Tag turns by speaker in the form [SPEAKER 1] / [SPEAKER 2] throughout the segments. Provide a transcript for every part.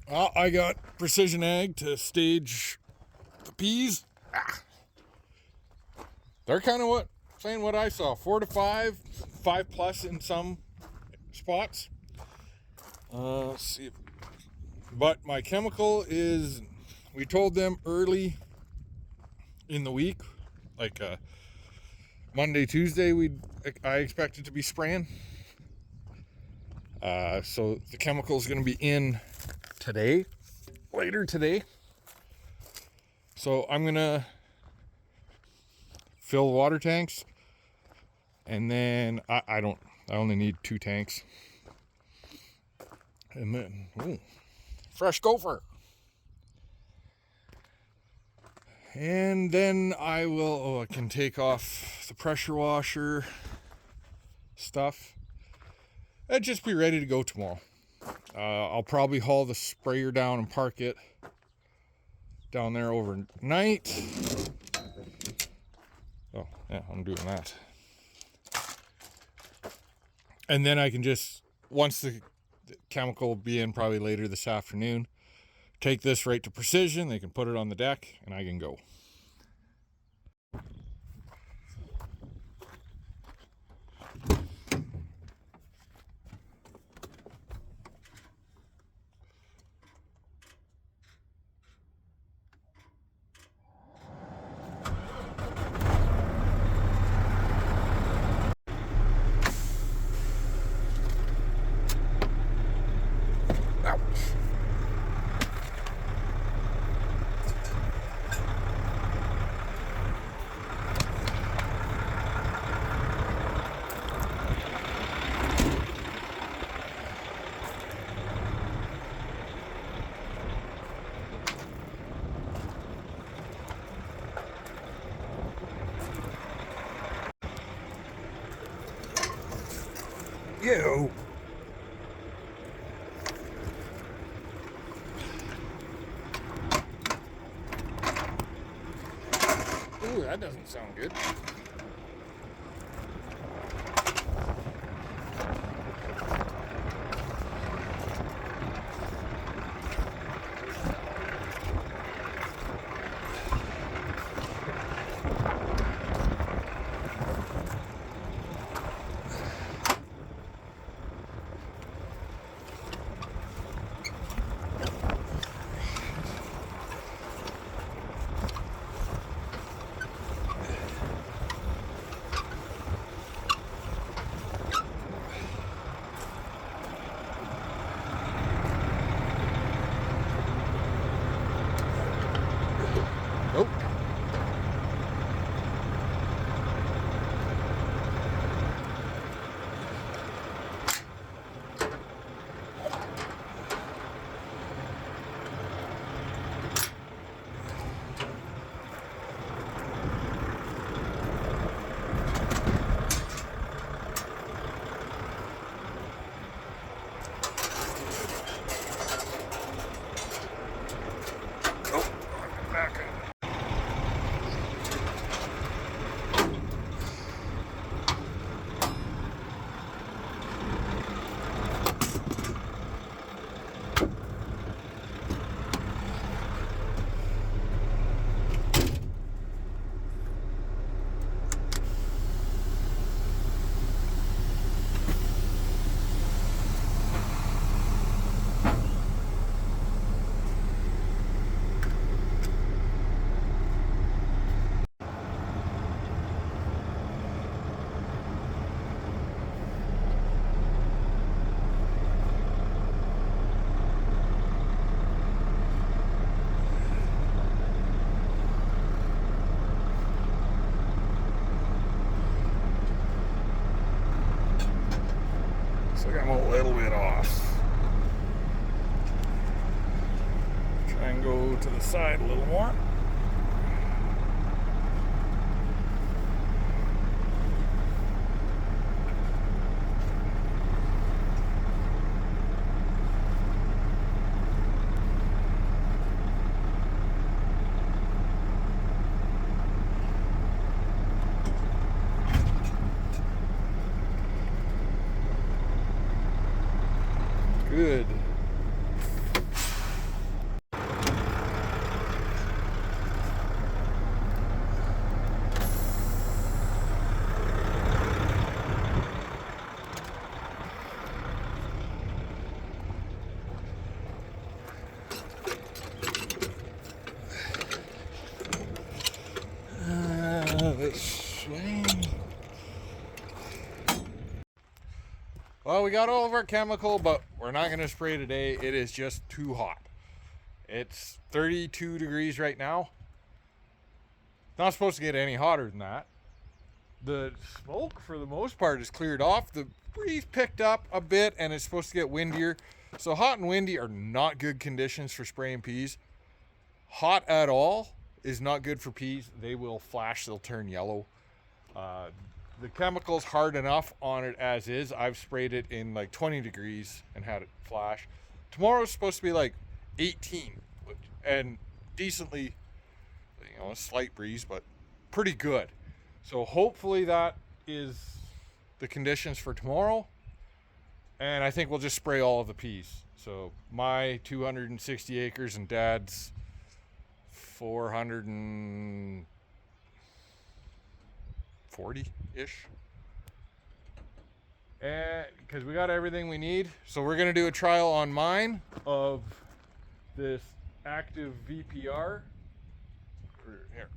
[SPEAKER 1] Well, I got Precision Ag to stage the peas. They're kind of saying what I saw, 4 to 5, 5 plus in some spots. Let's see. But my chemical is, we told them early in the week, like Monday, Tuesday, I expected to be spraying. So the chemical is going to be in today, later today. So I'm going to fill water tanks, and then I only need 2 tanks. And then, fresh gopher. And then I can take off the pressure washer stuff. I'd just be ready to go tomorrow. I'll probably haul the sprayer down and park it down there overnight. Oh, yeah, I'm doing that. And then I can just, once the chemical will be in probably later this afternoon, take this right to Precision. They can put it on the deck and I can go. Yo. Ooh, that doesn't sound good. Nope. So I'm a little bit off. Try and go to the side a little more. Good. Swing. Well, we got all of our chemical, but we're not going to spray today. It is just too hot. It's 32 degrees right now. Not supposed to get any hotter than that. The smoke, for the most part, is cleared off. The breeze picked up a bit, and it's supposed to get windier. So hot and windy are not good conditions for spraying peas. Hot at all is not good for peas. They will flash. They'll turn yellow. The chemical's hard enough on it as is. I've sprayed it in like 20 degrees and had it flash. Tomorrow's supposed to be like 18 and decently, a slight breeze, but pretty good. So hopefully that is the conditions for tomorrow. And I think we'll just spray all of the peas. So my 260 acres and Dad's 440-ish. And because we got everything we need. So we're going to do a trial on mine of this active VPR. Here.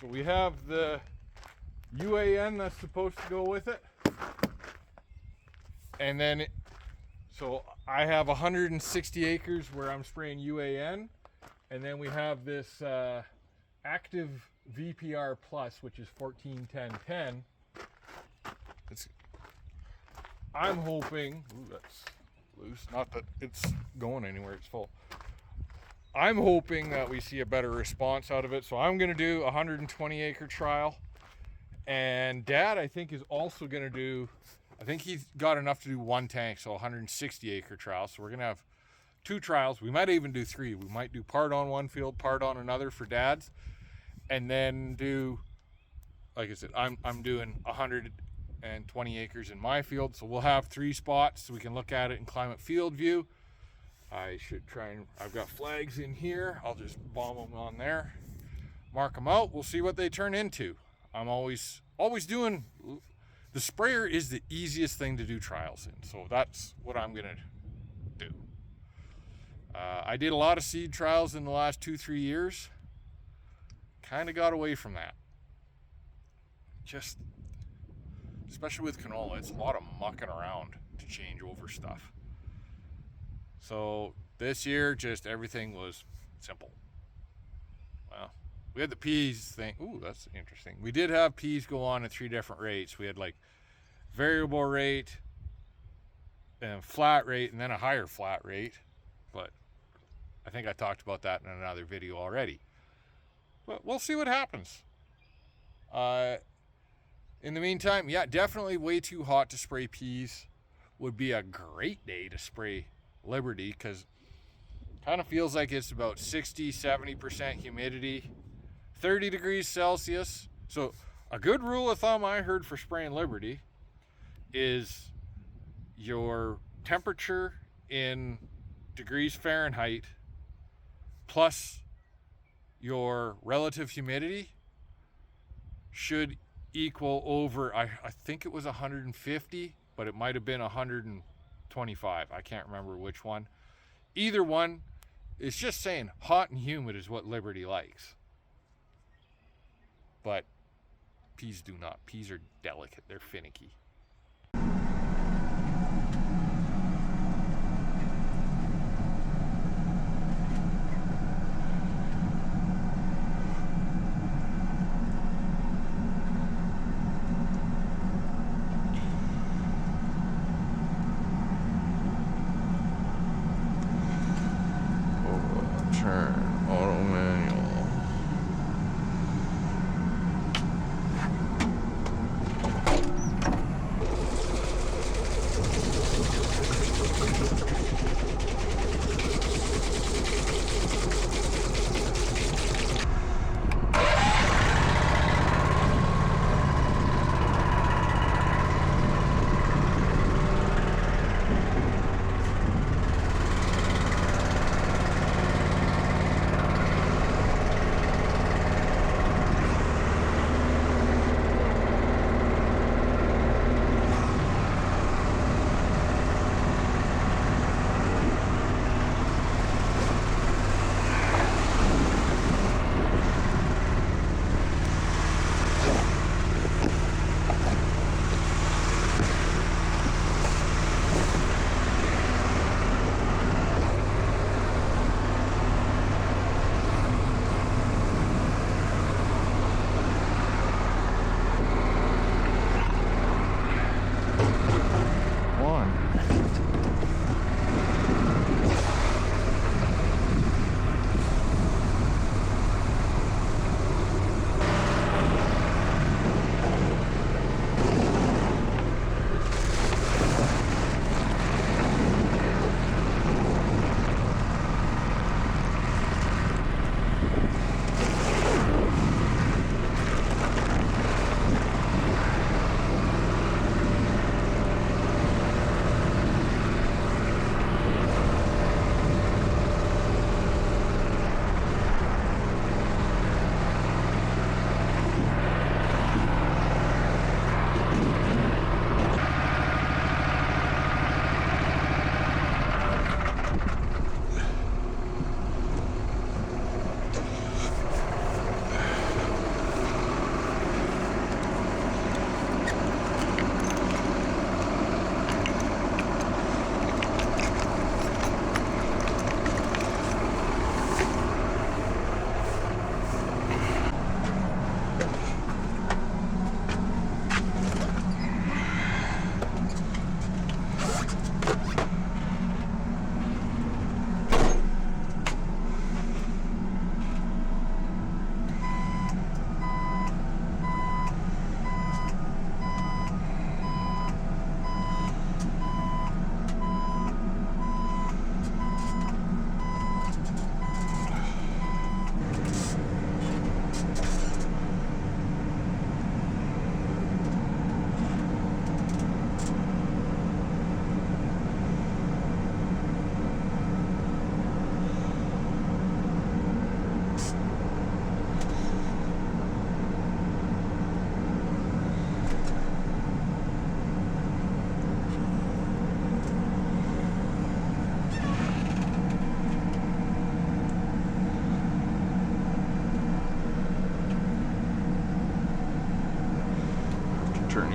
[SPEAKER 1] So we have the UAN that's supposed to go with it. And then, so I have 160 acres where I'm spraying UAN. And then we have this active VPR Plus, which is 14-10-10. I'm hoping, ooh, that's loose, not that it's going anywhere, it's full. I'm hoping that we see a better response out of it. So I'm going to do a 120 acre trial. And Dad, I think, is also going to do, I think he's got enough to do one tank, so 160 acre trial. So we're going to have 2 trials. We might even do 3. We might do part on one field, part on another for Dad's. And then do, like I said, I'm doing 120 acres in my field. So we'll have 3 spots so we can look at it in climate field view. I should try and, I've got flags in here. I'll just bomb them on there, mark them out. We'll see what they turn into. I'm always doing, the sprayer is the easiest thing to do trials in. So that's what I'm going to do. I did a lot of seed trials in the last 2-3 years. Kind of got away from that. Just, especially with canola, it's a lot of mucking around to change over stuff. So this year, just everything was simple. Well, we had the peas thing. Ooh, that's interesting. We did have peas go on at 3 different rates. We had like variable rate and flat rate and then a higher flat rate. But I think I talked about that in another video already. But we'll see what happens. In the meantime, yeah, definitely way too hot to spray peas. Would be a great day to spray Liberty, because kind of feels like it's about 60-70% humidity, 30 degrees Celsius. So a good rule of thumb I heard for spraying Liberty is your temperature in degrees Fahrenheit plus your relative humidity should equal over, I think it was 150, but it might have been 125. I can't remember which one. Either one, it's just saying hot and humid is what Liberty likes. But peas do not. Peas are delicate. They're finicky. Auto manual.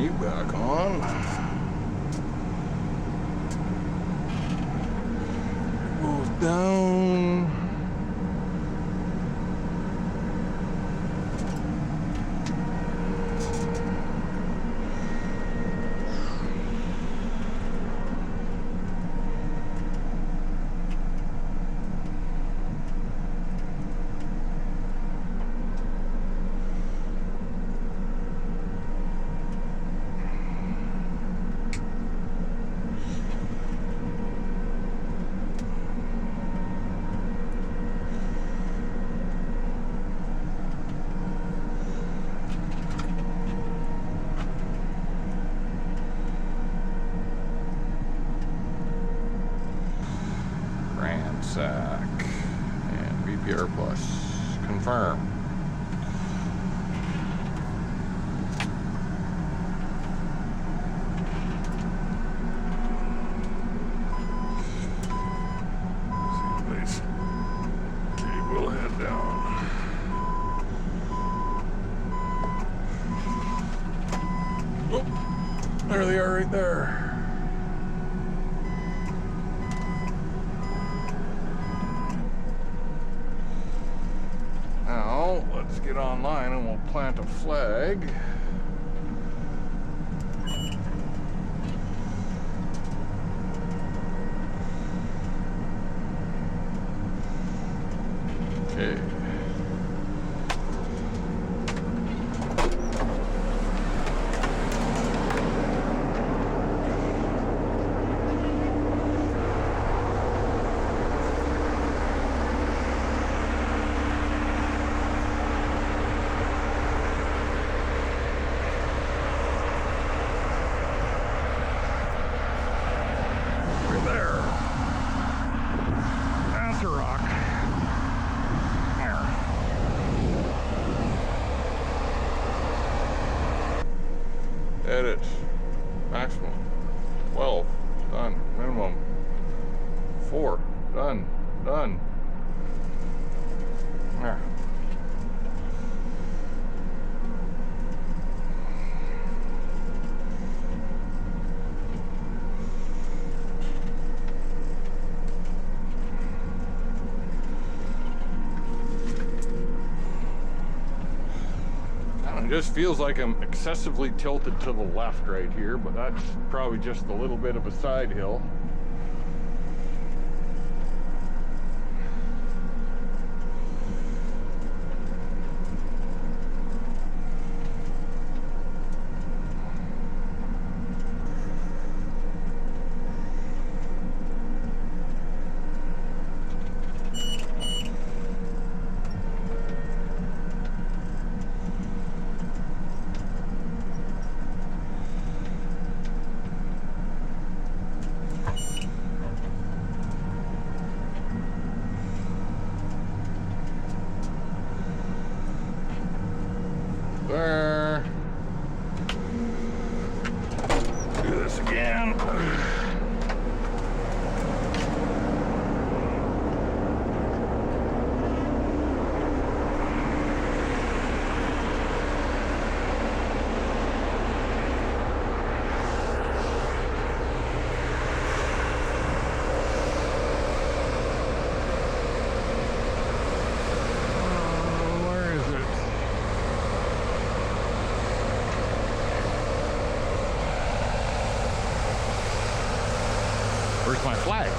[SPEAKER 1] You back on. Goes down. Sack and BPR plus confirm. See, okay, we'll head down. Oh, there they are right there. Now, let's get online and we'll plant a flag. Okay. Edit. Maximum. 12. Done. Minimum. 4. Done. Done. There. It just feels like I'm excessively tilted to the left right here, but that's probably just a little bit of a side hill. There. Do this again. Where's my flag?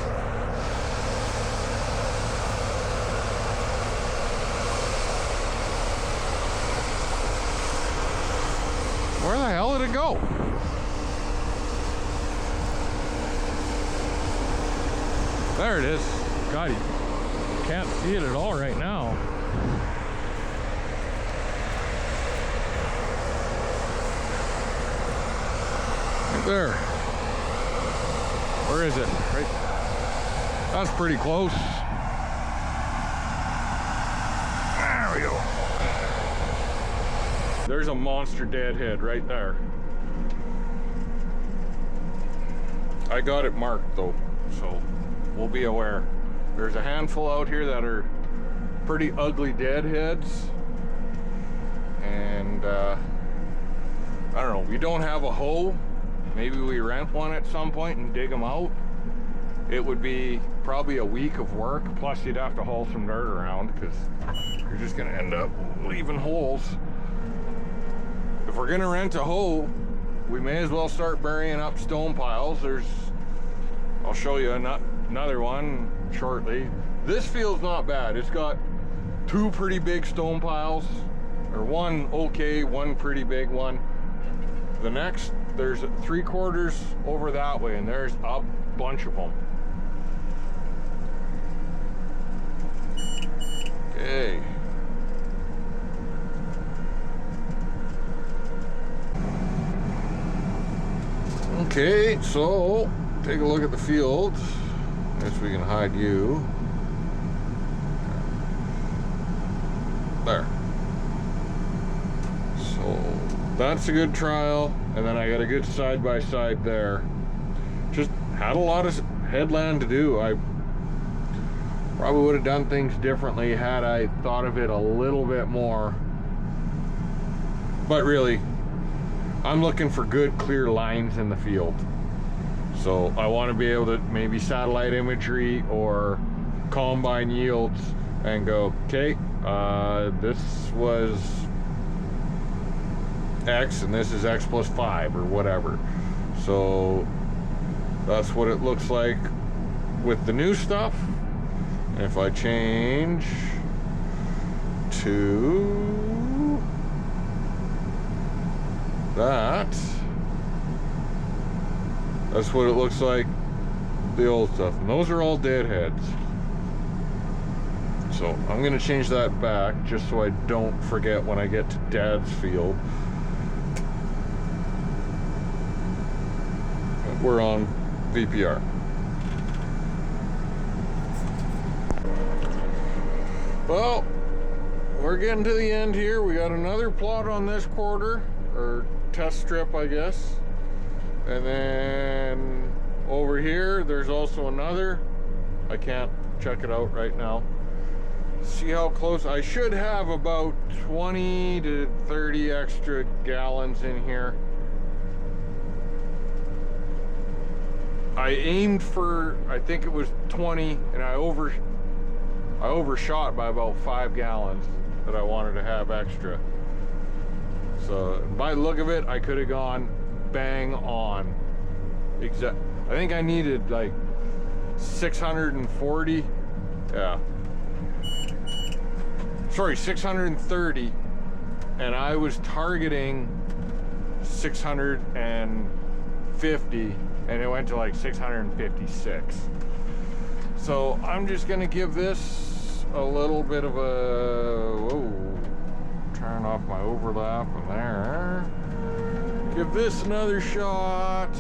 [SPEAKER 1] Where the hell did it go? There it is. God, you can't see it at all right now. Right there. Where is it? Right. That's pretty close. There we go. There's a monster deadhead right there. I got it marked though, so we'll be aware. There's a handful out here that are pretty ugly deadheads, and I don't know, we don't have a hoe. Maybe we rent one at some point and dig them out. It would be probably a week of work, plus you'd have to haul some dirt around because you're just gonna end up leaving holes. If we're gonna rent a hoe, we may as well start burying up stone piles. I'll show you another one shortly. This field's not bad. It's got 2 pretty big stone piles, or one okay, one pretty big one. The next, there's 3/4 over that way, and there's a bunch of them. Okay. Okay, so take a look at the field. Guess we can hide you. There. So that's a good trial, and then I got a good side-by-side there. Just had a lot of headland to do. I probably would have done things differently had I thought of it a little bit more. But really, I'm looking for good clear lines in the field. So I want to be able to maybe satellite imagery or combine yields and go, okay, this was X and this is X plus 5 or whatever. So that's what it looks like with the new stuff. And if I change to that's what it looks like, the old stuff. And those are all deadheads. So I'm gonna change that back just so I don't forget when I get to Dad's field. We're on VPR. Well, we're getting to the end here. We got another plot on this quarter, or test strip, I guess. And then over here, there's also another. I can't check it out right now. See how close. I should have about 20 to 30 extra gallons in here. I aimed for, I think it was 20, and I overshot by about 5 gallons that I wanted to have extra. So by the look of it, I could have gone bang on. I think I needed like 640. Yeah. Sorry, 630. And I was targeting 650, and it went to like 656. So I'm just gonna give this a little bit of a, whoa, turn off my overlap in there. Give this another shot.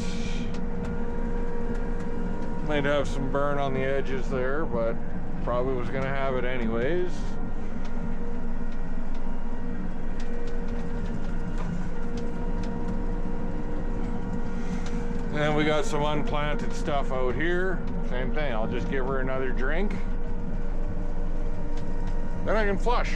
[SPEAKER 1] Might have some burn on the edges there, but probably was gonna have it anyways. And we got some unplanted stuff out here. Same thing, I'll just give her another drink. Then I can flush.